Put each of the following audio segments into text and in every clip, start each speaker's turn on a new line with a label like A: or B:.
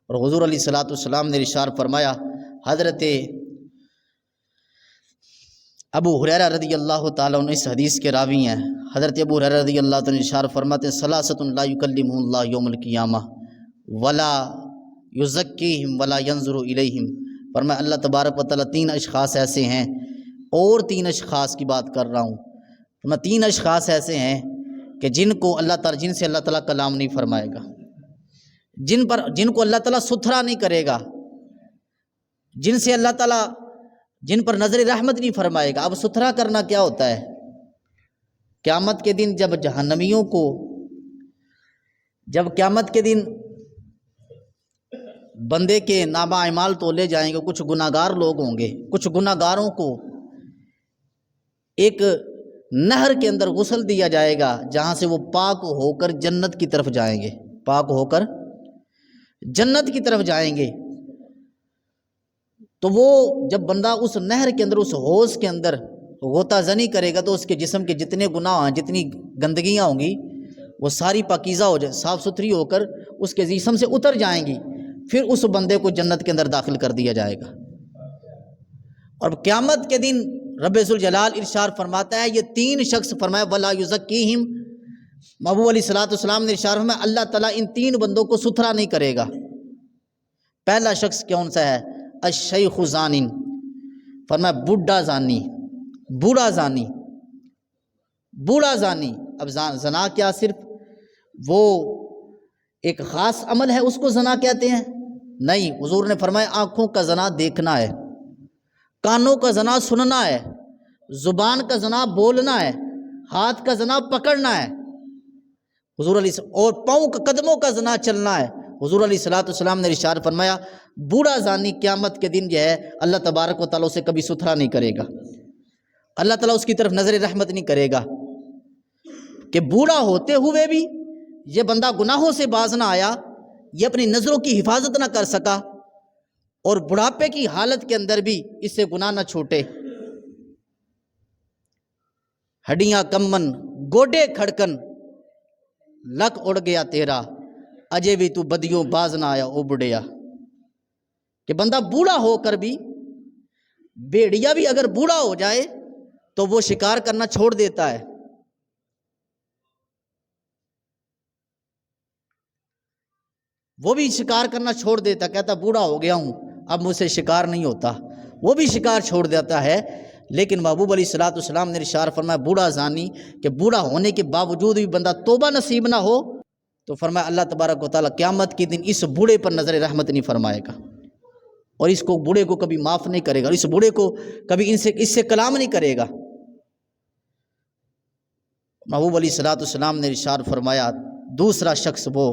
A: اور حضور علیہ الصلوۃ والسلام نے ارشاد فرمایا، حضرت ابو ہریرہ رضی اللہ تعالیٰ عنہ اس حدیث کے راوی ہیں، حضرت ابو ہریرہ رضی اللہ تعالیٰ عنہ ارشاد فرماتے ہیں، ثلاثۃ لا یکلمهم اللہ یوم القیامہ ولا یزکیہم ولا ینظر الیہم۔ فرمایا اللہ تبارک و تعالیٰ تین اشخاص ایسے ہیں، اور تین اشخاص کی بات کر رہا ہوں، فرمایا تین اشخاص ایسے ہیں کہ جن سے اللہ تعالیٰ کلام نہیں فرمائے گا، جن کو اللہ تعالیٰ ستھرا نہیں کرے گا، جن سے اللہ تعالیٰ جن پر نظر رحمت نہیں فرمائے گا۔ اب ستھرا کرنا کیا ہوتا ہے؟ قیامت کے دن جب جہنمیوں کو، جب قیامت کے دن بندے کے نامہ اعمال تولے جائیں گے، کچھ گناہ گار لوگ ہوں گے، کچھ گناہ گاروں کو ایک نہر کے اندر غسل دیا جائے گا، جہاں سے وہ پاک ہو کر جنت کی طرف جائیں گے، پاک ہو کر جنت کی طرف جائیں گے۔ تو وہ جب بندہ اس نہر کے اندر، اس حوض کے اندر غوطہ زنی کرے گا، تو اس کے جسم کے جتنے گناہ ہیں، جتنی گندگیاں ہوں گی، وہ ساری پاکیزہ ہو جائے، صاف ستھری ہو کر اس کے جسم سے اتر جائیں گی، پھر اس بندے کو جنت کے اندر داخل کر دیا جائے گا۔ اور قیامت کے دن رب ذوالجلال ارشاد فرماتا ہے، یہ تین شخص، فرمایا ولا یزکیہم، محبوب علیہ الصلوۃ والسلام نے ارشاد فرمایا اللہ تعالیٰ ان تین بندوں کو ستھرا نہیں کرے گا۔ پہلا شخص کون سا ہے؟ الشیخ زان، فرمایا بوڑھا زانی، بوڑھا زانی، بوڑھا زانی۔ اب زنا کیا صرف وہ ایک خاص عمل ہے اس کو زنا کہتے ہیں؟ نہیں، حضور نے فرمایا آنکھوں کا زنا دیکھنا ہے، کانوں کا زنا سننا ہے، زبان کا زنا بولنا ہے، ہاتھ کا زنا پکڑنا ہے، حضور علیہ، اور پاؤں کا، قدموں کا زنا چلنا ہے۔ حضور علیہ الصلوۃ والسلام نے ارشاد فرمایا بوڑھا زانی قیامت کے دن جو ہے اللہ تبارک و تعالیٰ اسے کبھی ستھرا نہیں کرے گا، اللہ تعالیٰ اس کی طرف نظر رحمت نہیں کرے گا، کہ بوڑھا ہوتے ہوئے بھی یہ بندہ گناہوں سے باز نہ آیا، یہ اپنی نظروں کی حفاظت نہ کر سکا، اور بڑھاپے کی حالت کے اندر بھی اس سے گناہ نہ چھوٹے۔ ہڈیاں کمن گوڈے کھڑکن لک اڑ گیا تیرا، اجے بھی تو بدیوں باز نہ آیا او بڑھیا۔ کہ بندہ بوڑھا ہو کر بھی، بھیڑیا بھی اگر بوڑھا ہو جائے تو وہ شکار کرنا چھوڑ دیتا ہے، وہ بھی شکار کرنا چھوڑ دیتا، کہتا بوڑھا ہو گیا ہوں اب مجھ سے شکار نہیں ہوتا، وہ بھی شکار چھوڑ دیتا ہے۔ لیکن محبوب علیہ الصلوۃ والسلام نے ارشاد فرمایا بوڑھا زانی، کہ بوڑھا ہونے کے باوجود بھی بندہ توبہ نصیب نہ ہو، تو فرمایا اللہ تبارک و تعالیٰ قیامت کے دن اس بوڑھے پر نظر رحمت نہیں فرمائے گا، اور اس کو بوڑھے کو کبھی معاف نہیں کرے گا، اور اس بوڑھے کو کبھی اس سے کلام نہیں کرے گا۔ محبوب علیہ الصلوۃ والسلام نے ارشاد فرمایا دوسرا شخص وہ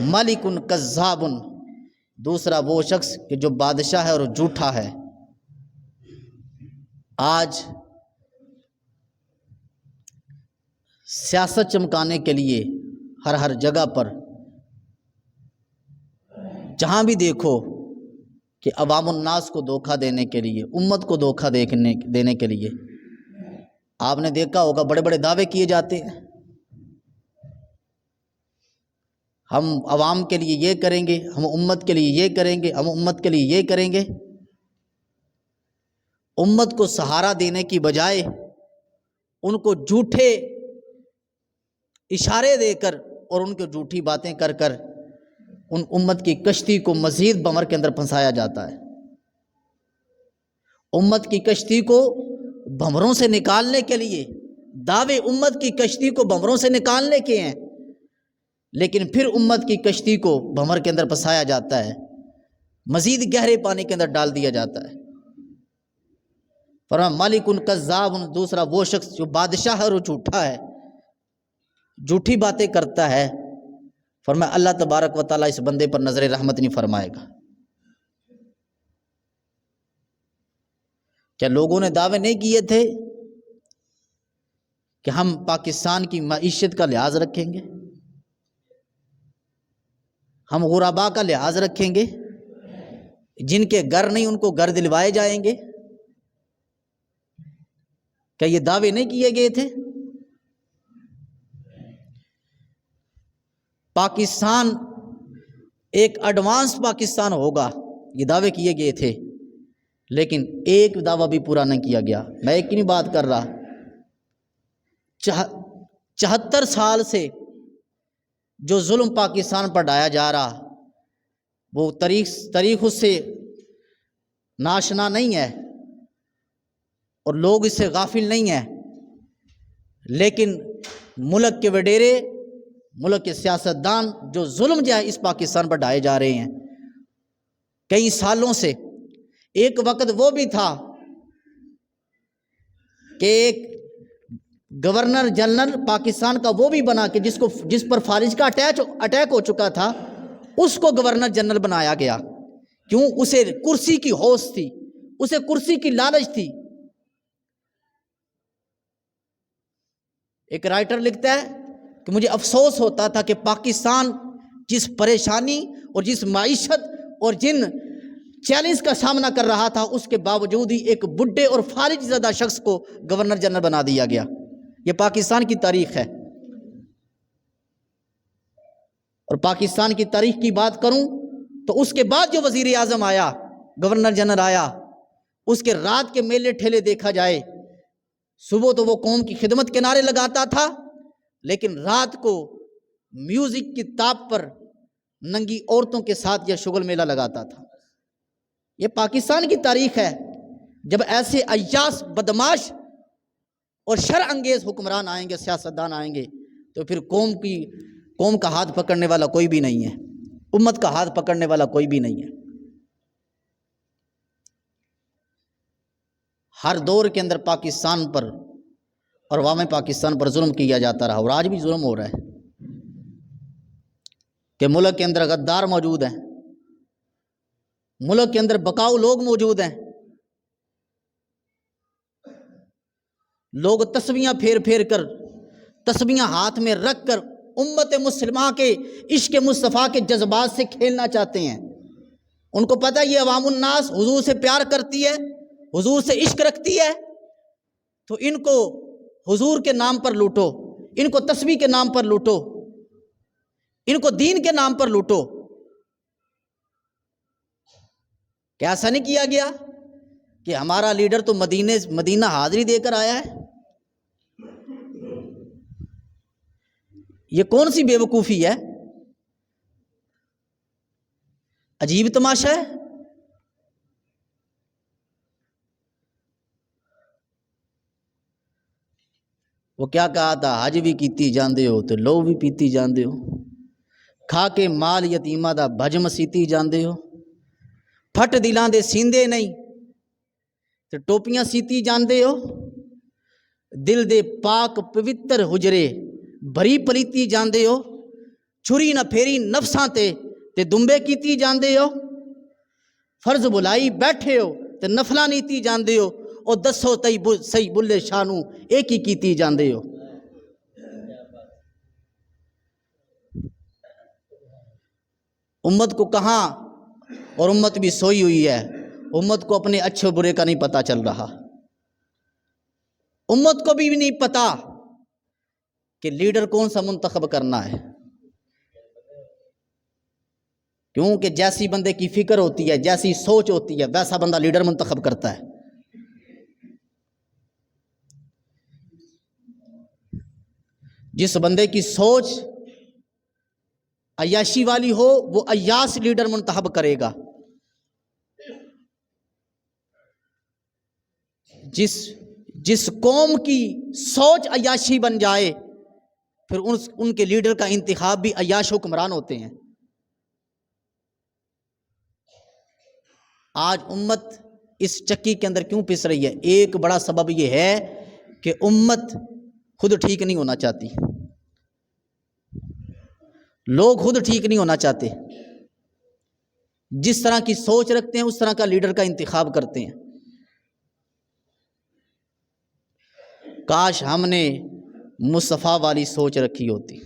A: ملک کذاب، دوسرا وہ شخص کہ جو بادشاہ ہے اور جھوٹا ہے۔ آج سیاست چمکانے کے لیے ہر جگہ پر جہاں بھی دیکھو کہ عوام الناس کو دھوکہ دینے کے لیے، امت کو دھوکہ دینے کے لیے، آپ نے دیکھا ہوگا بڑے بڑے دعوے کیے جاتے ہیں، ہم عوام کے لیے یہ کریں گے، ہم امت کے لیے یہ کریں گے، ہم امت کے لیے یہ کریں گے۔ امت کو سہارا دینے کی بجائے ان کو جھوٹے اشارے دے کر اور ان کو جھوٹی باتیں کر کر ان امت کی کشتی کو مزید بمر کے اندر پھنسایا جاتا ہے۔ امت کی کشتی کو بھنوروں سے نکالنے کے لیے دعوے امت کی کشتی کو بھنوروں سے نکالنے کے ہیں، لیکن پھر امت کی کشتی کو بھنور کے اندر پھنسایا جاتا ہے، مزید گہرے پانی کے اندر ڈال دیا جاتا ہے۔ فرمایا مالک کذاب، دوسرا وہ شخص جو بادشاہ ہے اور وہ جھوٹا ہے، جھوٹی باتیں کرتا ہے۔ فرمایا اللہ تبارک و تعالیٰ اس بندے پر نظر رحمت نہیں فرمائے گا۔ کیا لوگوں نے دعوے نہیں کیے تھے کہ ہم پاکستان کی معیشت کا لحاظ رکھیں گے، ہم غرباء کا لحاظ رکھیں گے، جن کے گھر نہیں ان کو گھر دلوائے جائیں گے؟ کیا یہ دعوے نہیں کیے گئے تھے؟ پاکستان ایک ایڈوانس پاکستان ہوگا، یہ دعوے کیے گئے تھے، لیکن ایک دعویٰ بھی پورا نہیں کیا گیا۔ میں ایک کی نہیں بات کر رہا، 74 سال سے جو ظلم پاکستان پر ڈھایا جا رہا، وہ تاریخ اس سے ناشنا نہیں ہے اور لوگ اس سے غافل نہیں ہیں، لیکن ملک کے وڈیرے، ملک کے سیاستدان جو ظلم جو ہے اس پاکستان پر ڈھائے جا رہے ہیں کئی سالوں سے۔ ایک وقت وہ بھی تھا کہ ایک گورنر جنرل پاکستان کا وہ بھی بنا کہ جس پر فالج کا اٹیک ہو چکا تھا، اس کو گورنر جنرل بنایا گیا۔ کیوں؟ اسے کرسی کی ہوس تھی، اسے کرسی کی لالچ تھی۔ ایک رائٹر لکھتا ہے کہ مجھے افسوس ہوتا تھا کہ پاکستان جس پریشانی اور جس معیشت اور جن چیلنج کا سامنا کر رہا تھا، اس کے باوجود ہی ایک بڈھے اور فالج زدہ شخص کو گورنر جنرل بنا دیا گیا۔ یہ پاکستان کی تاریخ ہے۔ اور پاکستان کی تاریخ کی بات کروں تو اس کے بعد جو وزیر اعظم آیا، گورنر جنرل آیا، اس کے رات کے میلے ٹھیلے دیکھا جائے، صبح تو وہ قوم کی خدمت کے نعرے لگاتا تھا، لیکن رات کو میوزک کی تاپ پر ننگی عورتوں کے ساتھ یہ شغل میلہ لگاتا تھا۔ یہ پاکستان کی تاریخ ہے۔ جب ایسے عیاش، بدماش اور شر انگیز حکمران آئیں گے، سیاستدان آئیں گے، تو پھر قوم کا ہاتھ پکڑنے والا کوئی بھی نہیں ہے، امت کا ہاتھ پکڑنے والا کوئی بھی نہیں ہے۔ ہر دور کے اندر پاکستان پر اور عوام پاکستان پر ظلم کیا جاتا رہا، اور آج بھی ظلم ہو رہا ہے کہ ملک کے اندر غدار موجود ہیں، ملک کے اندر بکاؤ لوگ موجود ہیں، لوگ تسبیحاں پھیر پھیر کر، تسبیحاں ہاتھ میں رکھ کر امت مسلمہ کے عشق مصطفیٰ کے جذبات سے کھیلنا چاہتے ہیں۔ ان کو پتہ یہ عوام الناس حضور سے پیار کرتی ہے، حضور سے عشق رکھتی ہے، تو ان کو حضور کے نام پر لوٹو، ان کو تسبیح کے نام پر لوٹو، ان کو دین کے نام پر لوٹو۔ کیا ایسا نہیں کیا گیا کہ ہمارا لیڈر تو مدینہ حاضری دے کر آیا ہے؟ یہ کون سی بے وقوفی ہے؟ عجیب تماشا ہے۔ وہ کیا کہا تھا؟ حج بھی کیتی جاندے ہو تو لو بھی پیتی جاندے ہو، کھا کے مال یتیمہ دا بھج مسیتی جاندے ہو، پھٹ دلاں دے سیندے نہیں تو ٹوپیاں سیتی جاندے ہو، دل دے پاک پوتر حجرے بھری پلیتی جاندے ہو، چھری نہ پھیری نفساں تے دمبے کیتی جاندے ہو، فرض بلائی بیٹھے ہو تے نفلاں نیتی جاندے ہو، اور دسو تئی صحیح بلے شانو ایک ہی کیتی جاندے ہو۔ امت کو کہاں، اور امت بھی سوئی ہوئی ہے، امت کو اپنے اچھے برے کا نہیں پتہ چل رہا، امت کو بھی نہیں پتہ کہ لیڈر کون سا منتخب کرنا ہے، کیونکہ جیسی بندے کی فکر ہوتی ہے، جیسی سوچ ہوتی ہے، ویسا بندہ لیڈر منتخب کرتا ہے۔ جس بندے کی سوچ عیاشی والی ہو وہ عیاش لیڈر منتخب کرے گا، جس قوم کی سوچ عیاشی بن جائے پھر ان کے لیڈر کا انتخاب بھی عیاش حکمران ہوتے ہیں۔ آج امت اس چکی کے اندر کیوں پس رہی ہے؟ ایک بڑا سبب یہ ہے کہ امت خود ٹھیک نہیں ہونا چاہتی، لوگ خود ٹھیک نہیں ہونا چاہتے، جس طرح کی سوچ رکھتے ہیں اس طرح کا لیڈر کا انتخاب کرتے ہیں۔ کاش ہم نے مصطفیٰ والی سوچ رکھی ہوتی،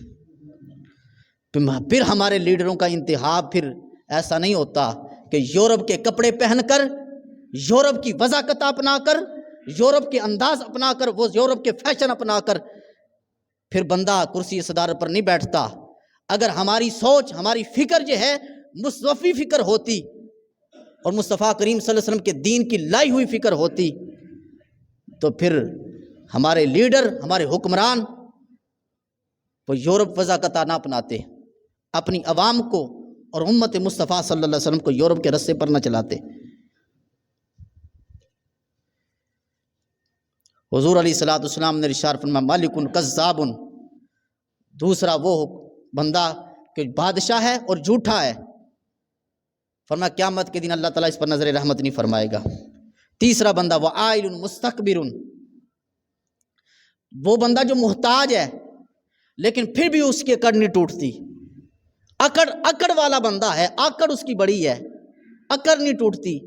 A: پھر ہمارے لیڈروں کا انتخاب پھر ایسا نہیں ہوتا کہ یورپ کے کپڑے پہن کر، یورپ کی وضاقت اپنا کر، یورپ کے انداز اپنا کر، وہ یورپ کے فیشن اپنا کر پھر بندہ کرسی صدارت پر نہیں بیٹھتا۔ اگر ہماری سوچ، ہماری فکر جو ہے مصطفی فکر ہوتی اور مصطفیٰ کریم صلی اللہ علیہ وسلم کے دین کی لائی ہوئی فکر ہوتی تو پھر ہمارے لیڈر، ہمارے حکمران وہ یورپ وضع قطع نہ اپناتے، اپنی عوام کو اور امت مصطفیٰ صلی اللہ علیہ وسلم کو یورپ کے رستے پر نہ چلاتے۔ حضور علیہ الصلوۃ والسلام نے ارشاد فرمایا مالک کذاب، دوسرا وہ بندہ کہ بادشاہ ہے اور جھوٹا ہے، فرمایا قیامت کے دن اللہ تعالیٰ اس پر نظر رحمت نہیں فرمائے گا۔ تیسرا بندہ وعائل مستکبر، وہ بندہ جو محتاج ہے لیکن پھر بھی اس کی اکڑ نہیں ٹوٹتی، اکڑ والا بندہ ہے، اکڑ اس کی بڑی ہے، اکڑ نہیں ٹوٹتی،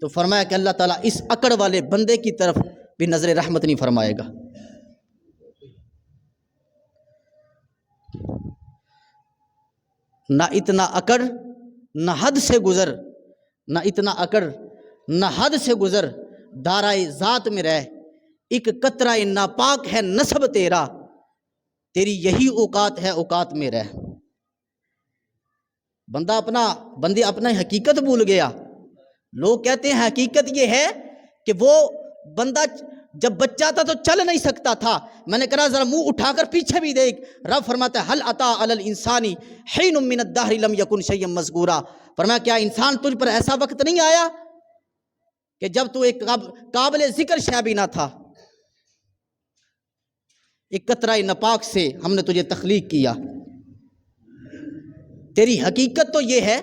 A: تو فرمایا کہ اللہ تعالیٰ اس اکڑ والے بندے کی طرف بھی نظر رحمت نہیں فرمائے گا۔ نہ اتنا اکڑ نہ حد سے گزر، نہ اتنا اکڑ نہ حد سے گزر، دارائے ذات میں رہ، ایک قطرہ ناپاک ہے نسب تیرا، تیری یہی اوقات ہے اوقات میں رہ۔ بندے اپنا حقیقت بھول گیا۔ لوگ کہتے ہیں حقیقت یہ ہے کہ وہ بندہ جب بچہ تھا تو چل نہیں سکتا تھا، میں نے کہا ذرا منہ اٹھا کر پیچھے بھی دیکھ، رب فرماتا ہے حل اتی علی الانسان حین من الدہر لم یکن شیئا مذکورا، فرمایا کیا انسان تجھ پر ایسا وقت نہیں آیا کہ جب تو ایک قابل ذکر شے بھی نہ تھا، ایک قطرہ ناپاک سے ہم نے تجھے تخلیق کیا۔ تیری حقیقت تو یہ ہے